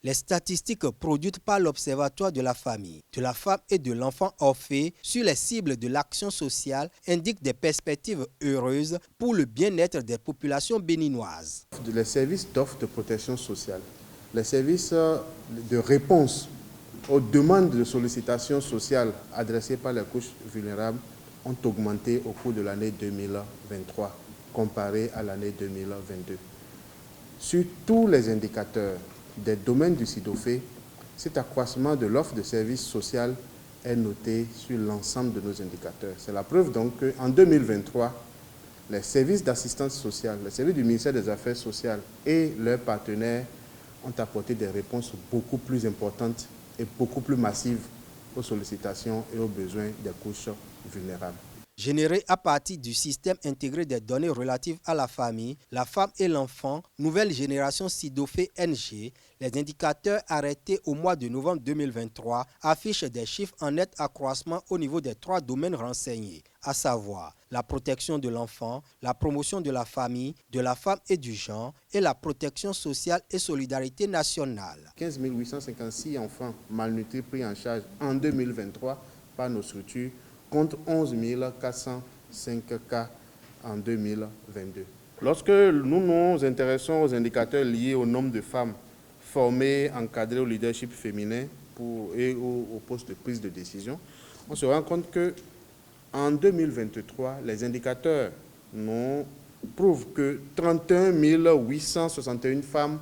Les statistiques produites par l'Observatoire de la famille, de la femme et de l'enfant Orphée sur les cibles de l'action sociale indiquent des perspectives heureuses pour le bien-être des populations béninoises. Les services d'offre de protection sociale, les services de réponse aux demandes de sollicitation sociale adressées par les couches vulnérables ont augmenté au cours de l'année 2023 comparé à l'année 2022. Sur tous les indicateurs des domaines du SIDOFE, cet accroissement de l'offre de services sociaux est noté sur l'ensemble de nos indicateurs. C'est la preuve donc qu'en 2023, les services d'assistance sociale, les services du ministère des Affaires sociales et leurs partenaires ont apporté des réponses beaucoup plus importantes et beaucoup plus massives aux sollicitations et aux besoins des couches vulnérables. Généré à partir du système intégré des données relatives à la famille, la femme et l'enfant, nouvelle génération SIDOFE NG, les indicateurs arrêtés au mois de novembre 2023 affichent des chiffres en net accroissement au niveau des 3 domaines renseignés, à savoir la protection de l'enfant, la promotion de la famille, de la femme et du genre et la protection sociale et solidarité nationale. 15 856 enfants malnutris pris en charge en 2023 par nos structures contre 11 405 cas en 2022. Lorsque nous nous intéressons aux indicateurs liés au nombre de femmes formées, encadrées au leadership féminin et au poste de prise de décision, on se rend compte qu'en 2023, les indicateurs prouvent que 31 861 femmes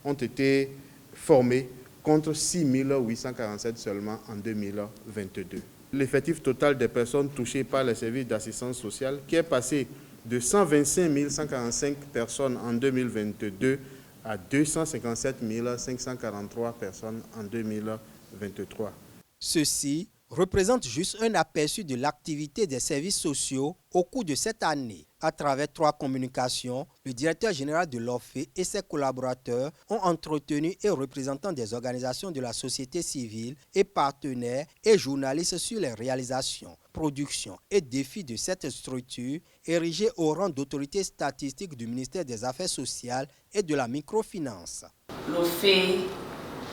ont été formées contre 6 847 seulement en 2022. L'effectif total des personnes touchées par les services d'assistance sociale qui est passé de 125 145 personnes en 2022 à 257 543 personnes en 2023. Ceci représente juste un aperçu de l'activité des services sociaux au cours de cette année. À travers 3 communications, le directeur général de l'Orphée et ses collaborateurs ont entretenu et représentants des organisations de la société civile et partenaires et journalistes sur les réalisations, productions et défis de cette structure érigée au rang d'autorité statistique du ministère des Affaires sociales et de la microfinance. L'Orphée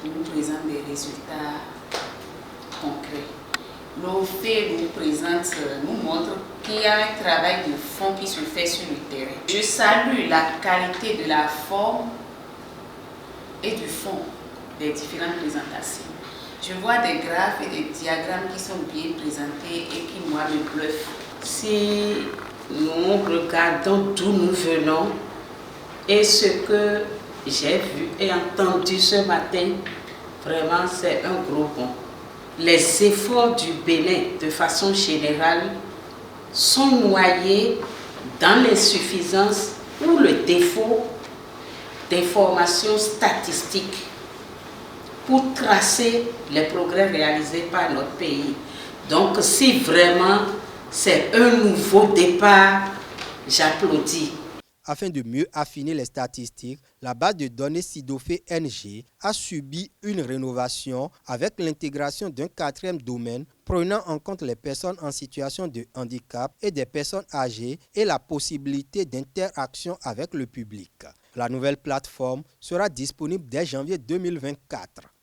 nous présente des résultats concrets. L'Orphée nous montre qu'il y a un travail de fond qui se fait sur le terrain. Je salue la qualité de la forme et du fond des différentes présentations. Je vois des graphes et des diagrammes qui sont bien présentés et qui, moi, me bluffent. Si nous regardons d'où nous venons et ce que j'ai vu et entendu ce matin, vraiment, c'est un gros bond. Les efforts du Bénin, de façon générale, sont noyés dans l'insuffisance ou le défaut d'informations statistiques pour tracer les progrès réalisés par notre pays. Donc, si vraiment c'est un nouveau départ, j'applaudis. Afin de mieux affiner les statistiques, la base de données SIDOFE NG a subi une rénovation avec l'intégration d'un 4e domaine prenant en compte les personnes en situation de handicap et des personnes âgées et la possibilité d'interaction avec le public. La nouvelle plateforme sera disponible dès janvier 2024.